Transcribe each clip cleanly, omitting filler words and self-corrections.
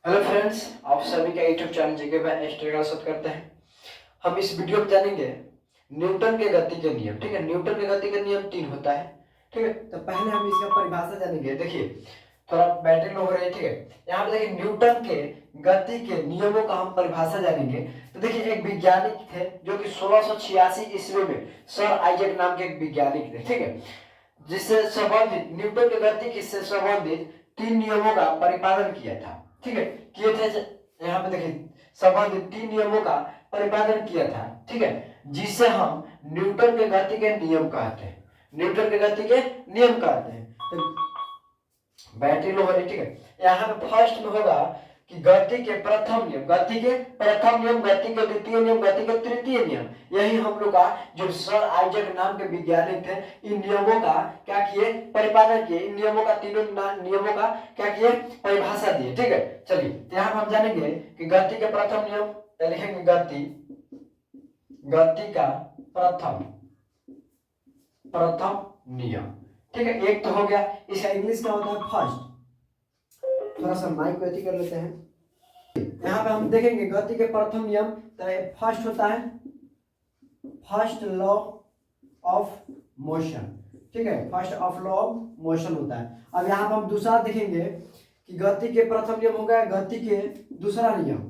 Hello friends, आप सभी का YouTube channel GK by astro का स्वागत करते हैं। हम इस वीडियो में जानेंगे न्यूटन के गति के नियम। ठीक है, न्यूटन के गति के नियम 3 होता है। ठीक है, तो पहले हम इसका परिभाषा जानेंगे। देखिए, थोड़ा बैटरी लो हो रही है। ठीक है, यहाँ पे देखिए न्यूटन के गति के नियमों का हम परिभाषा जानेंगे। तो देखिए, एक वैज्ञानिक थे जो कि 1686 ईस्वी में सर आइजैक नाम के एक वैज्ञानिक थे। ठीक है, जिससे संबंधित न्यूटन के गति की से संबंधित 3 नियमों का प्रतिपादन किया था। ठीक है, किए थे। यहाँ पे देखिए, संबंधित 3 नियमों का प्रतिपादन किया था। ठीक है, जिसे हम न्यूटन के गति के नियम कहते हैं। न्यूटन के गति के नियम कहते हैं। तो बैटरी लो हो रही। ठीक है, यहाँ पे फर्स्ट में होगा कि गति के प्रथम नियम, गति के प्रथम नियम, गति के द्वितीय नियम, गति के तृतीय नियम। यही हम लोग का जो सर आइजैक नाम के वैज्ञानिक थे, इन नियमों का क्या किए, प्रतिपादन किए। इन नियमों का, तीनों नियमों का क्या किए, परिभाषा दिए। ठीक है, चलिए, तो यहाँ हम जानेंगे कि गति के प्रथम नियम, लिखेंगे गति का प्रथम नियम। ठीक है, एक तो हो गया। इसका इंग्लिश क्या होता है, फर्स्ट। थोड़ा सा माइक को कर लेते हैं। यहाँ पे हम देखेंगे गति के प्रथम नियम, तो फर्स्ट होता है फर्स्ट लॉ ऑफ मोशन। ठीक है, first of law of motion होता है। अब यहाँ पे हम दूसरा देखेंगे कि गति के प्रथम नियम हो गया गति के दूसरा नियम,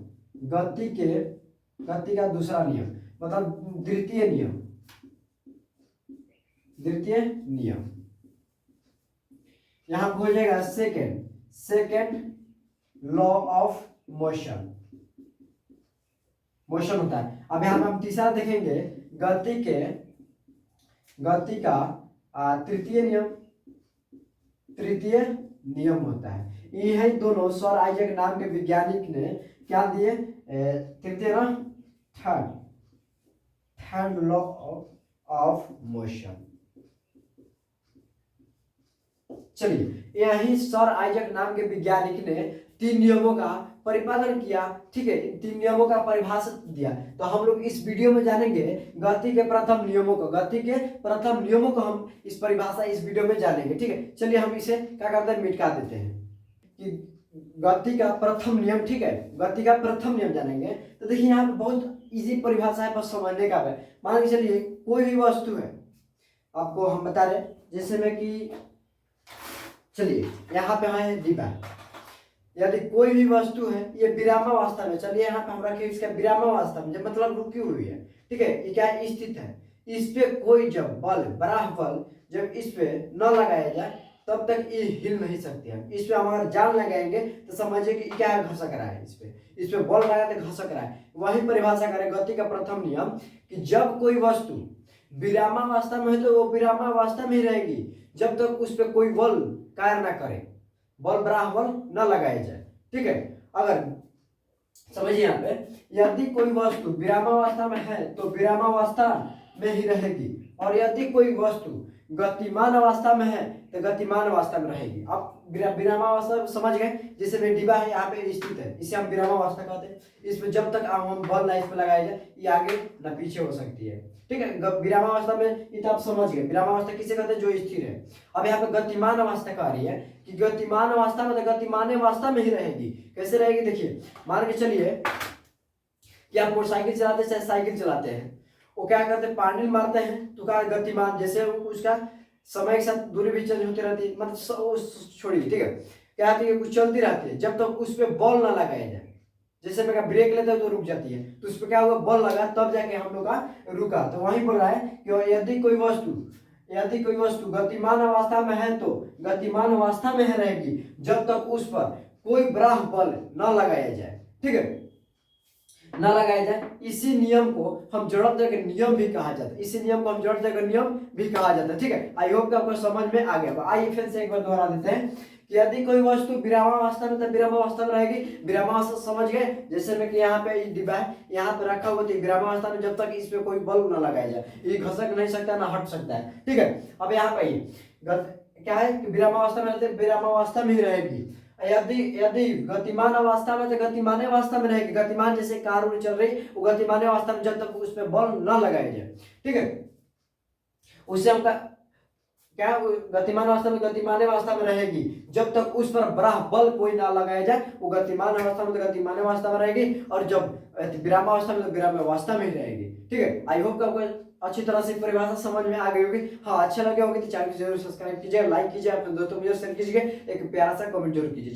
गति का दूसरा नियम मतलब द्वितीय नियम। यहाँ पे हो जाएगा सेकेंड लॉ ऑफ मोशन होता है। अब यहाँ हम तीसरा देखेंगे गति का तृतीय नियम होता है। यही दोनों सर आइजैक नाम के वैज्ञानिक ने क्या दिए, तृतीय ना थर्ड लॉ ऑफ मोशन। चलिए, यही सर आइजैक नाम के वैज्ञानिक ने 3 नियमों का प्रतिपादन किया। ठीक है, 3 नियमों का परिभाषा दिया। तो हम लोग इस वीडियो में जानेंगे गति के प्रथम नियमों को हम इस परिभाषा इस वीडियो में जानेंगे। ठीक है, चलिए हम इसे क्या करते हैं, मिटा देते हैं कि गति का प्रथम नियम। ठीक है, गति का प्रथम नियम जानेंगे। तो देखिए, यहाँ पे बहुत इजी परिभाषा है, बस समझने का है। मान के चलिए कोई भी वस्तु है, आपको हम बता रहे, जैसे में कि चलिए यहाँ पे है डिब्बा। यदि कोई भी वस्तु है, ये विरामावस्था में, चलिए यहाँ पे हम रखें इसका विरामावस्था में, मतलब रुकी हुई है। ठीक है, ये क्या स्थित है, इस पे कोई जब बराह बल जब इस पे न लगाया जाए तब तक ये हिल नहीं सकती है। इस पे हम अगर जान लगाएंगे तो समझिए कि क्या घसक रहा है, इस पे बल लगा तो घसक रहा है। वही परिभाषा करें गति का प्रथम नियम कि जब कोई वस्तु विरामावस्था में है तो वो विरामावस्था में ही रहेगी जब तक उस पर कोई बल कार्य ना करे, बल बराबर न लगाया जाए। ठीक है, अगर समझिए यहाँ पे, यदि कोई वस्तु विरामावस्था में है तो विरामावस्था में ही रहेगी, और यदि कोई वस्तु गतिमान अवस्था में है तो गतिमान अवस्था में रहेगी। अब विरामावस्था समझ गए, जैसे में डिब्बा है यहाँ पे स्थित है, इसे हम विरामावस्था कहते हैं। इसमें जब तक हम बल ना इस पे लगाया जाए, ये आगे न पीछे हो सकती है। ठीक है, विरामावस्था में ये तो आप समझ गए। विरामावस्था किसे कहते हैं, जो स्थिर है। अब यहाँ पे गतिमान अवस्था कह रही है कि गतिमान अवस्था में तो गतिमान अवस्था में ही रहेगी। कैसे रहेगी, देखिए मान के चलिए कि आप मोटरसाइकिल चलाते हैं, चाहे साइकिल चलाते हैं, वो क्या करते हैं, पानी मारते हैं तो क्या गतिमान, जैसे उसका समय के साथ दूरी भी चेंज होती रहती है, मतलब छोड़िए। ठीक है, क्या होती है, कुछ चलती रहती है जब तक उस पर बल ना लगाया जाए। जैसे मैं ब्रेक लेते हैं तो रुक जाती है, तो उस पर क्या हुआ, बल लगा तब जाके हम लोग का रुका। तो वही बोल रहा है कि यदि कोई वस्तु गतिमान अवस्था में है तो गतिमान अवस्था में रहेगी जब तक उस पर कोई बाह्य बल न लगाया जाए। ठीक है, न लगाया जाए। इसी नियम को हम जड़त्व के नियम भी कहा जाता है। ठीक है, आई होप कि आपको समझ में आ गया। आइए फिर से एक बार दोहरा देते हैं कि यदि कोई वस्तु विरामावस्था में तो विरामावस्था में रहेगी। विरामावस्था समझ गए, जैसे में कि यहाँ पे डिब्बा है, यहाँ पे रखा हुआ तो विरामावस्था में जब तक इस पे कोई बल न लगाया जाए, ये घसक नहीं सकता ना हट सकता है। ठीक है, अब यहाँ पे क्या है कि विरामावस्था में रहते, विरामावस्था में ही रहेगी। यदि गतिमान अवस्था में तो गतिमान अवस्था में रहेगी। गतिमान जैसे कार उड़ चल रही, वो गतिमान अवस्था में जब तक उस पर बल न लगाया जाए। ठीक है, उससे हमका क्या गतिमान अवस्था में गतिमान अवस्था में रहेगी, जब तक उस पर बड़ा बल कोई ना लगाया जाए वो गतिमान अवस्था में तो गतिमान अवस्था में रहेगी, और जब विराम अवस्था में तो विराम अवस्था में ही रहेगी। ठीक है, आई होप आपको अच्छी तरह से परिभाषा समझ में आ गई होगी। हाँ, अच्छा लगे होगी तो चैनल को जरूर सब्सक्राइब कीजिए, लाइक कीजिए, अपने दोस्तों को शेयर कीजिए, एक प्यारा सा कमेंट जरूर कीजिए।